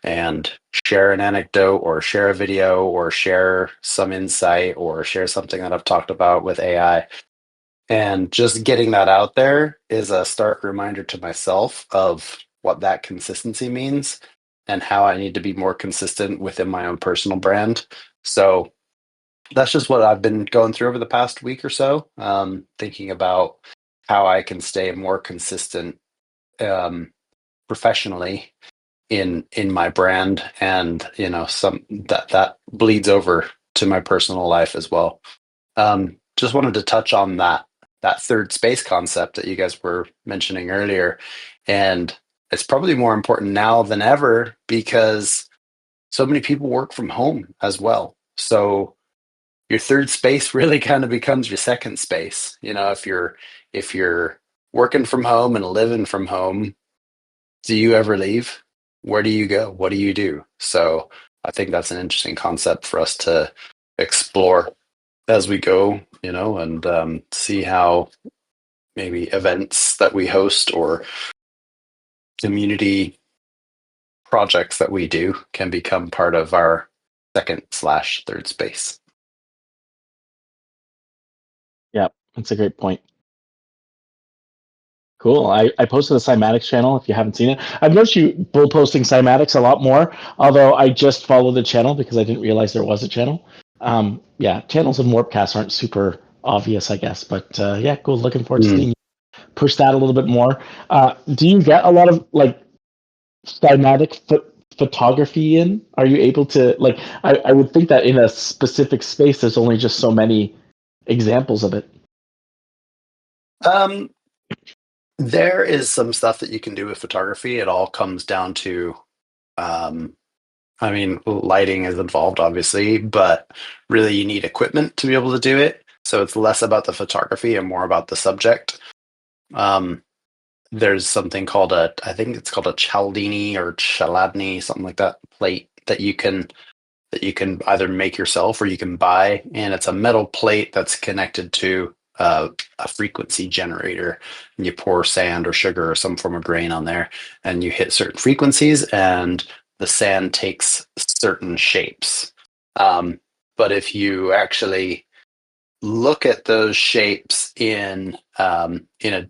and share an anecdote or share a video or share some insight or share something that I've talked about with AI. And just getting that out there is a stark reminder to myself of what that consistency means and how I need to be more consistent within my own personal brand. So that's just what I've been going through over the past week or so, thinking about how I can stay more consistent professionally in my brand, and some that bleeds over to my personal life as well. Just wanted to touch on that third space concept that you guys were mentioning earlier, and it's probably more important now than ever because so many people work from home as well. So your third space really kind of becomes your second space. If you're working from home and living from home, do you ever leave? Where do you go? What do you do? So I think that's an interesting concept for us to explore as we go, and see how maybe events that we host or community projects that we do can become part of our second/third space. Yeah, that's a great point. Cool. I posted a Cymatics channel if you haven't seen it. I've noticed you both posting Cymatics a lot more, although I just followed the channel because I didn't realize there was a channel. Yeah, channels and Warpcasts aren't super obvious, I guess, but yeah, cool. Looking forward to seeing you push that a little bit more. Do you get a lot of cymatic photography in? Are you able to I would think that in a specific space there's only just so many examples of it. There is some stuff that you can do with photography. It all comes down to, lighting is involved, obviously, but really you need equipment to be able to do it. So it's less about the photography and more about the subject. There's something called I think it's called a Cialdini or Chladni, something like that, plate that you can either make yourself or you can buy, and it's a metal plate that's connected to a frequency generator, and you pour sand or sugar or some form of grain on there, and you hit certain frequencies, and the sand takes certain shapes. But if you actually look at those shapes in a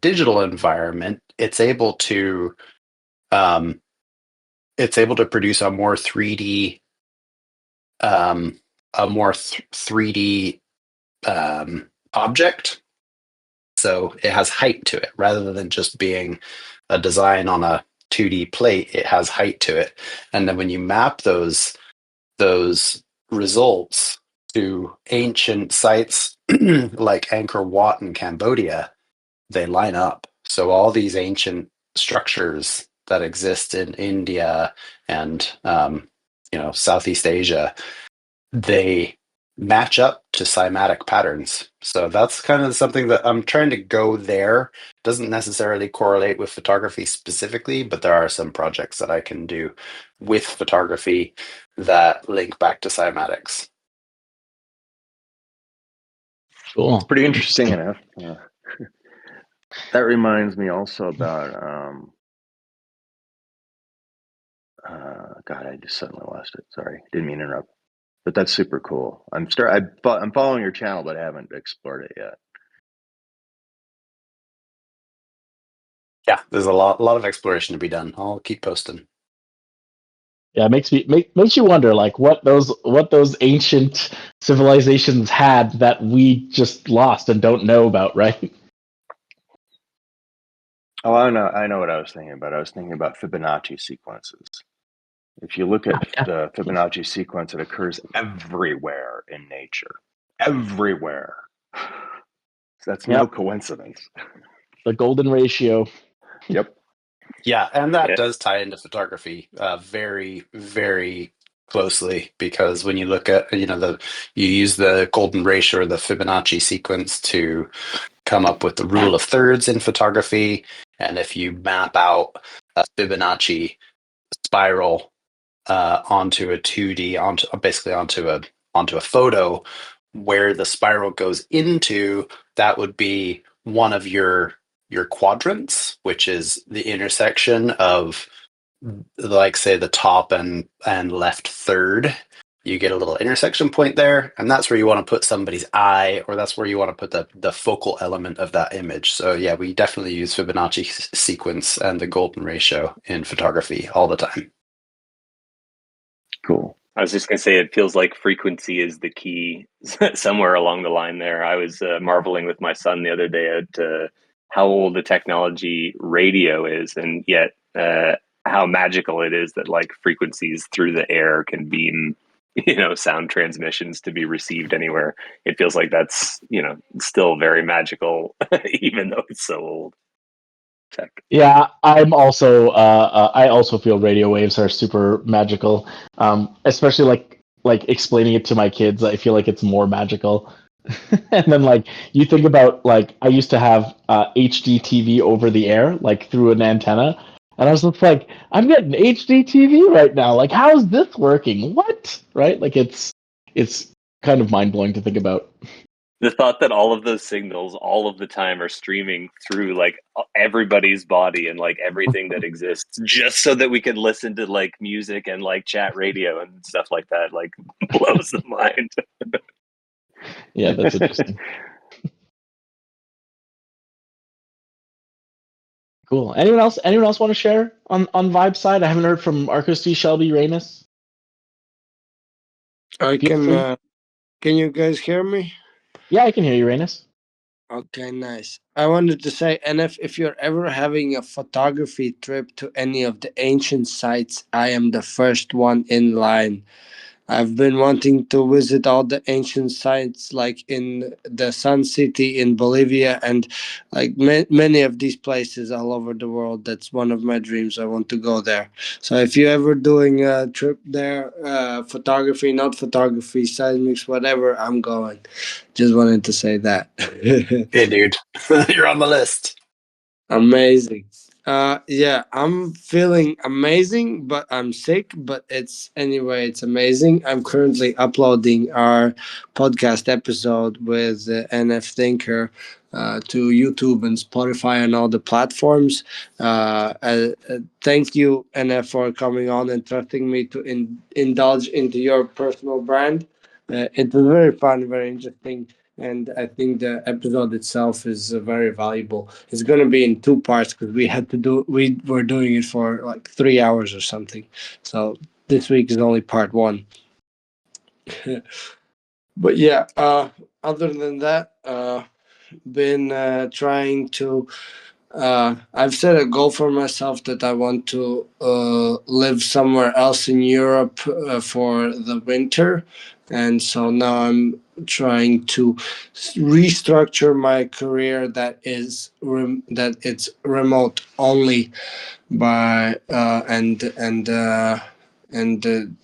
digital environment, it's able to produce a more 3D object. So it has height to it rather than just being a design on a 2D plate. It has height to it, and then when you map those results to ancient sites like Angkor Wat in Cambodia, they line up. So all these ancient structures that exist in India and Southeast Asia, they match up to cymatic patterns. So that's kind of something that I'm trying to go there. Doesn't necessarily correlate with photography specifically, but there are some projects that I can do with photography that link back to cymatics. Cool. Pretty interesting enough. That reminds me also about God, I just suddenly lost it. Sorry, didn't mean to interrupt. But that's super cool. I'm following your channel, but I haven't explored it yet. Yeah, there's a lot of exploration to be done. I'll keep posting. Yeah, it makes you wonder, like what those ancient civilizations had that we just lost and don't know about, right? Oh, I know what I was thinking about. I was thinking about Fibonacci sequences. If you look at the Fibonacci sequence, it occurs everywhere in nature. Everywhere. That's no coincidence. The golden ratio. Yep. Yeah, and that Yeah. does tie into photography very, very closely, because when you look at you use the golden ratio or the Fibonacci sequence to come up with the rule of thirds in photography, and if you map out a Fibonacci spiral onto a 2D, onto a photo, where the spiral goes into, that would be one of your quadrants, which is the intersection of, like, say, the top and left third. You get a little intersection point there, and that's where you want to put somebody's eye, or that's where you want to put the focal element of that image. So yeah, we definitely use Fibonacci sequence and the golden ratio in photography all the time. Cool. I was just going to say, it feels like frequency is the key somewhere along the line there. I was marveling with my son the other day at how old the technology radio is, and yet how magical it is that like frequencies through the air can beam, sound transmissions to be received anywhere. It feels like that's, still very magical, even though it's so old. Tech. Yeah, I also feel radio waves are super magical. Especially like explaining it to my kids, I feel like it's more magical. And then like you think about, like, I used to have HD TV over the air, like through an antenna, and I was just like, I'm getting HD TV right now. Like, how is this working? What? Right? Like it's kind of mind blowing to think about. The thought that all of those signals all of the time are streaming through like everybody's body and like everything that exists, just so that we can listen to like music and like chat radio and stuff like that, like blows the mind. Yeah, that's interesting. Cool. Anyone else want to share on Vibe side? I haven't heard from Arcos D, Shelby, Rainus. Can you guys hear me? Yeah, I can hear you, Rainus. Okay, nice. I wanted to say, and if you're ever having a photography trip to any of the ancient sites, I am the first one in line. I've been wanting to visit all the ancient sites, like in the Sun City in Bolivia, and like many of these places all over the world. That's one of my dreams. I want to go there. So if you're ever doing a trip there, photography, not photography, seismics, whatever, I'm going. Just wanted to say that. Hey, dude, you're on the list. Amazing. Yeah, I'm feeling amazing, but I'm sick. But it's amazing. I'm currently uploading our podcast episode with NF Thinker to YouTube and Spotify and all the platforms. Thank you, NF, for coming on and trusting me to indulge into your personal brand. It was very fun, very interesting. And I think the episode itself is very valuable. It's going to be in two parts because we were doing it for like 3 hours or something. So this week is only part one. But yeah, other than that, been trying to I've set a goal for myself that I want to live somewhere else in Europe for the winter, and so now I'm trying to restructure my career that it's remote only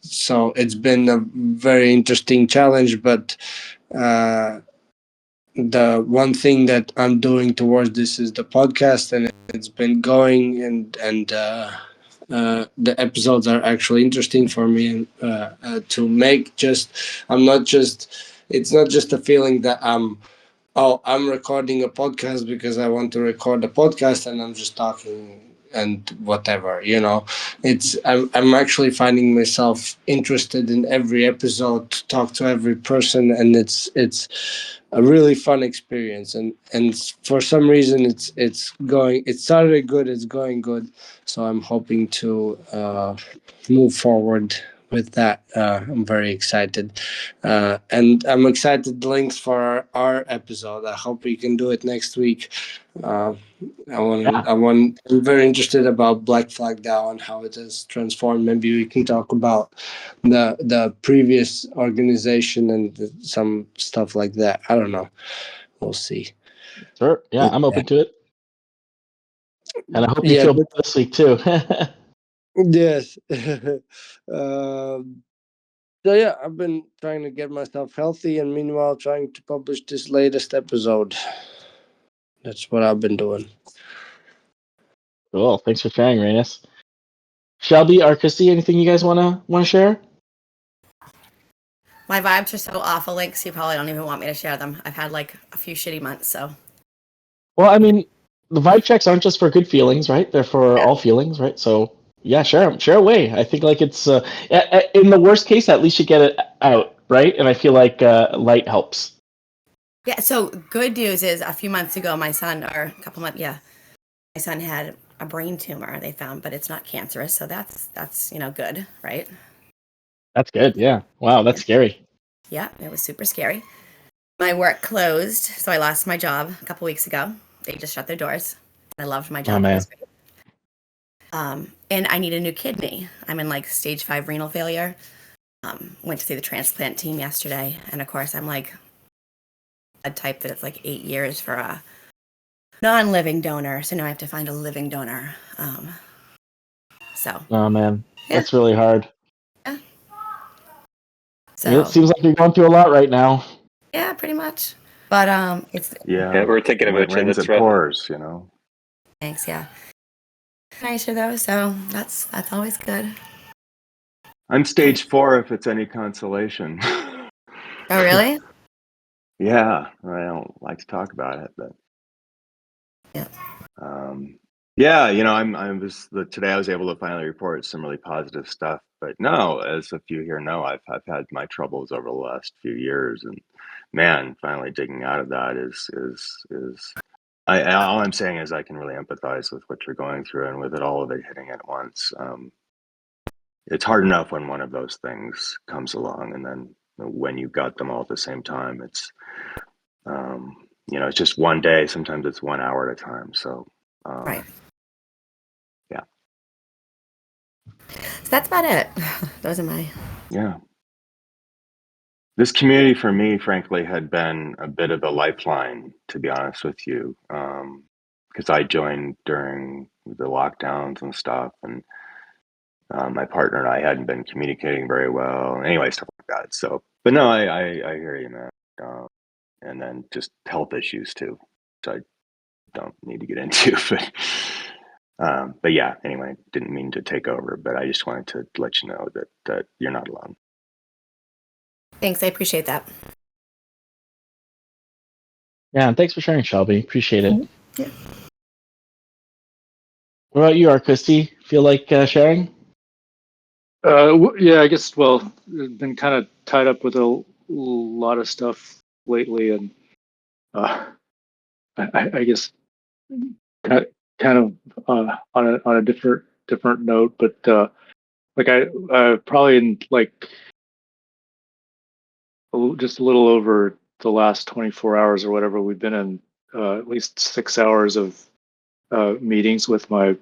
so it's been a very interesting challenge, but the one thing that I'm doing towards this is the podcast, and it's been going, and the episodes are actually interesting for me to make. It's not just a feeling that I'm recording a podcast because I want to record a podcast and I'm just talking and whatever, I'm actually finding myself interested in every episode, to talk to every person, and it's a really fun experience, and for some reason it started good, it's going good, so I'm hoping to move forward with that. I'm very excited, and I'm excited links for our episode. I hope we can do it next week. I'm very interested about Black Flag DAO and how it has transformed. Maybe we can talk about the previous organization and some stuff like that. I don't know. We'll see. Sure. Yeah, I'm open to it. And I hope you Yeah, feel better this week too. yes. So yeah, I've been trying to get myself healthy, and meanwhile trying to publish this latest episode. That's what I've been doing. Cool. Thanks for sharing, Rainus. Shelby or Christy, anything you guys wanna share? My vibes are so awful, Links. You probably don't even want me to share them. I've had like a few shitty months, so. Well, I mean, the vibe checks aren't just for good feelings, right? They're for all feelings, right? So yeah, share away. I think like it's in the worst case, at least you get it out, right? And I feel like light helps. Yeah, so good news is a few months ago, my son, or a couple months, my son had a brain tumor they found, but it's not cancerous, so that's good, right? That's good. Yeah. Wow, that's scary. Yeah, it was super scary. My work closed, so I lost my job a couple weeks ago. They just shut their doors. I loved my job. Oh It man. was great. And I need a new kidney. I'm in like stage 5 renal failure. Went to see the transplant team yesterday, and of course I'm like a type that it's like 8 years for a non-living donor, so now I have to find a living donor. Oh man, Yeah. that's really hard. Yeah. So it So seems like you're going through a lot right now. yeah, pretty much. But it's Yeah, we're thinking when it about you. rains, That's it right. pours. thanks, yeah. Nicer though, so that's always good. I'm stage 4 if it's any consolation. Oh really? Yeah, I don't like to talk about it, but Yeah. yeah, today I was able to finally report some really positive stuff. But no, as a few here know, I've had my troubles over the last few years, and man, finally digging out of that is all I'm saying is I can really empathize with what you're going through, and with all of it hitting at once. It's hard enough when one of those things comes along, and then when you got them all at the same time, it's it's just one day. Sometimes it's 1 hour at a time. So Right. yeah. So that's about it. Those are my. Yeah. This community for me, frankly, had been a bit of a lifeline, to be honest with you, because I joined during the lockdowns and stuff, and my partner and I hadn't been communicating very well. Anyway, stuff like that. So, but no, I hear you, man. And then just health issues too, which I don't need to get into, but yeah. Anyway, didn't mean to take over, but I just wanted to let you know that you're not alone. Thanks, I appreciate that. Yeah, and thanks for sharing, Shelby. Appreciate it. Yeah. What about you, Christy? Feel like sharing? Yeah, I guess. Well, I've been kind of tied up with a lot of stuff lately, and I guess kind of on a different note, but like I probably in like just a little over the last 24 hours or whatever, we've been in at least 6 hours of meetings with my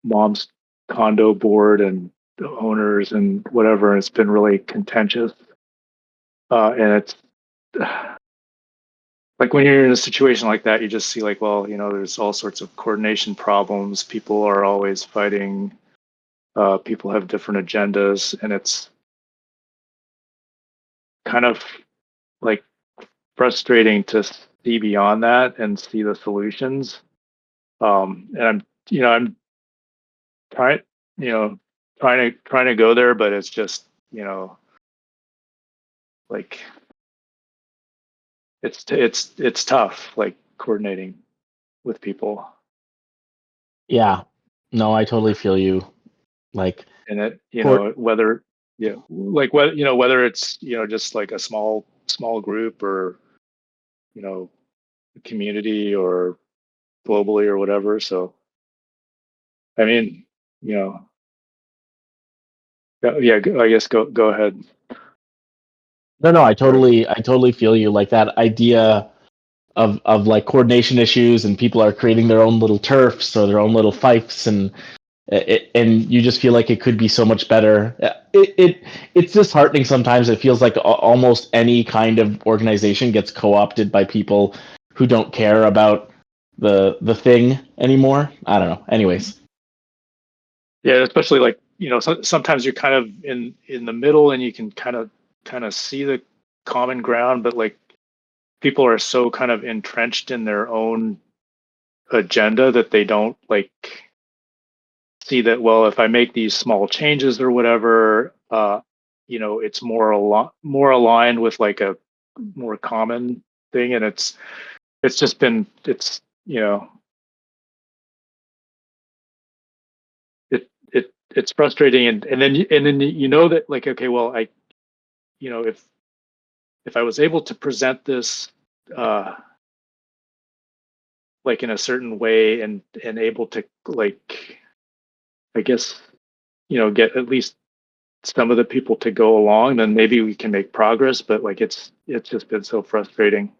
mom's condo board and owners and whatever. And it's been really contentious. And it's like when you're in a situation like that, you just see like, well, there's all sorts of coordination problems. People are always fighting. People have different agendas, and it's kind of like frustrating to see beyond that and see the solutions. And I'm trying, trying to go there, but it's just, like it's tough, like coordinating with people. Yeah. No, I totally feel you. Like, And it, whether whether it's, just like a small group or, community or globally or whatever. So, I mean, yeah, I guess go ahead. no, I totally feel you. Like that idea of like coordination issues, and people are creating their own little turfs or their own little fiefs, and you just feel like it could be so much better. It's disheartening sometimes. It feels like almost any kind of organization gets co-opted by people who don't care about the thing anymore. I don't know. Anyways. Yeah, especially like, sometimes you're kind of in the middle, and you can kind of see the common ground, but like people are so kind of entrenched in their own agenda that they don't like see that, well, if I make these small changes or whatever, it's more aligned with like a more common thing. And it's just been, it's frustrating. And then that like, okay, well, if I was able to present this like in a certain way, and able to like, I guess, get at least some of the people to go along, then maybe we can make progress. But like it's just been so frustrating.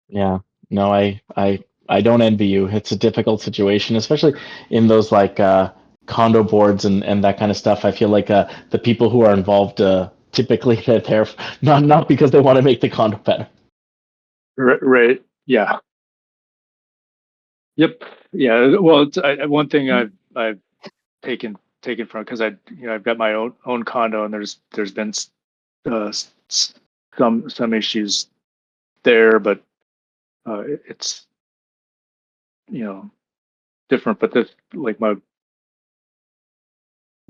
Yeah. No, I don't envy you. It's a difficult situation, especially in those like condo boards and that kind of stuff. I feel like the people who are involved typically they're there not because they want to make the condo better. Right. Yeah. Yep. Yeah. Well, one thing I've taken from, because I've got my own condo, and there's been some issues there, but it's different. But this, like my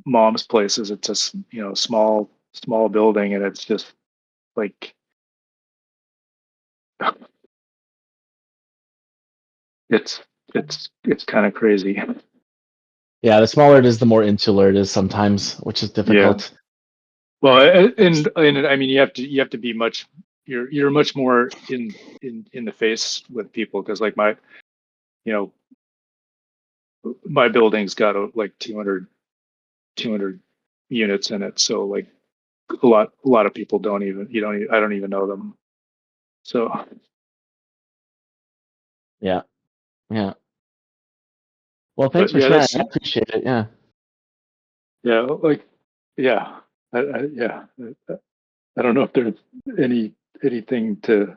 mom's place, is it's a small building, and it's just like it's kind of crazy. Yeah, the smaller it is, the more insular it is sometimes, which is difficult. Yeah. Well, and I mean, you have to be much. You're much more in the face with people, because like my building's got like 200 units in it, so like a lot of people I don't even know them. So Yeah. Yeah. Well, but thanks for yeah, sharing. that's I appreciate it. Yeah. like yeah, yeah. I don't know if there's anything to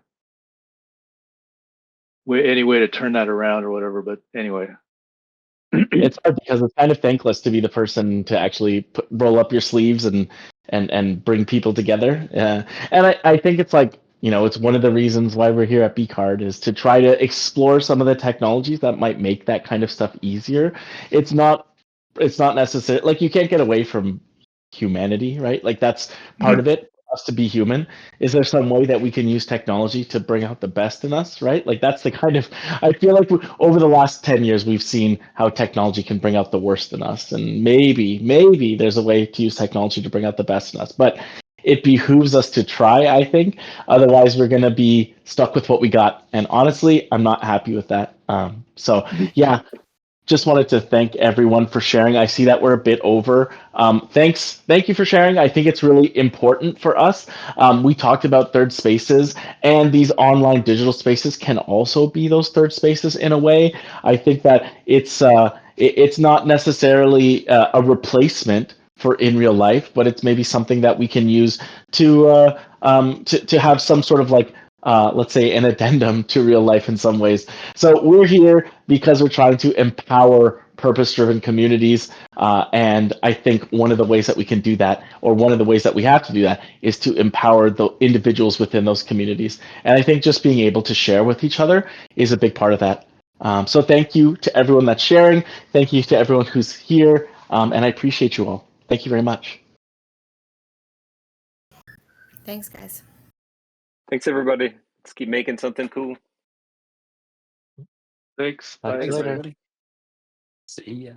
any way to turn that around or whatever, but anyway. It's hard because it's kind of thankless to be the person to actually roll up your sleeves and bring people together. And I think it's like, it's one of the reasons why we're here at BCard is to try to explore some of the technologies that might make that kind of stuff easier. It's not necessary. Like, you can't get away from humanity, right? Like, that's part of it. Us to be human. Is there some way that we can use technology to bring out the best in us, right? Like, that's the kind of, I feel like over the last 10 years we've seen how technology can bring out the worst in us, and maybe there's a way to use technology to bring out the best in us, but it behooves us to try, I think. Otherwise we're going to be stuck with what we got, and honestly I'm not happy with that. So yeah, just wanted to thank everyone for sharing. I see that we're a bit over. Thank you for sharing. I think it's really important for us. We talked about third spaces, and these online digital spaces can also be those third spaces in a way. I think that it's not necessarily a replacement for in real life, but it's maybe something that we can use to have some sort of like let's say an addendum to real life in some ways. So we're here because we're trying to empower purpose-driven communities, and I think one of the ways that we can do that, or one of the ways that we have to do that, is to empower the individuals within those communities. And I think just being able to share with each other is a big part of that. So thank you to everyone that's sharing. Thank you to everyone who's here, and I appreciate you all. Thank you very much. Thanks, guys. Thanks, everybody. Let's keep making something cool. Thanks. Talk to Bye, you later. everybody. See ya.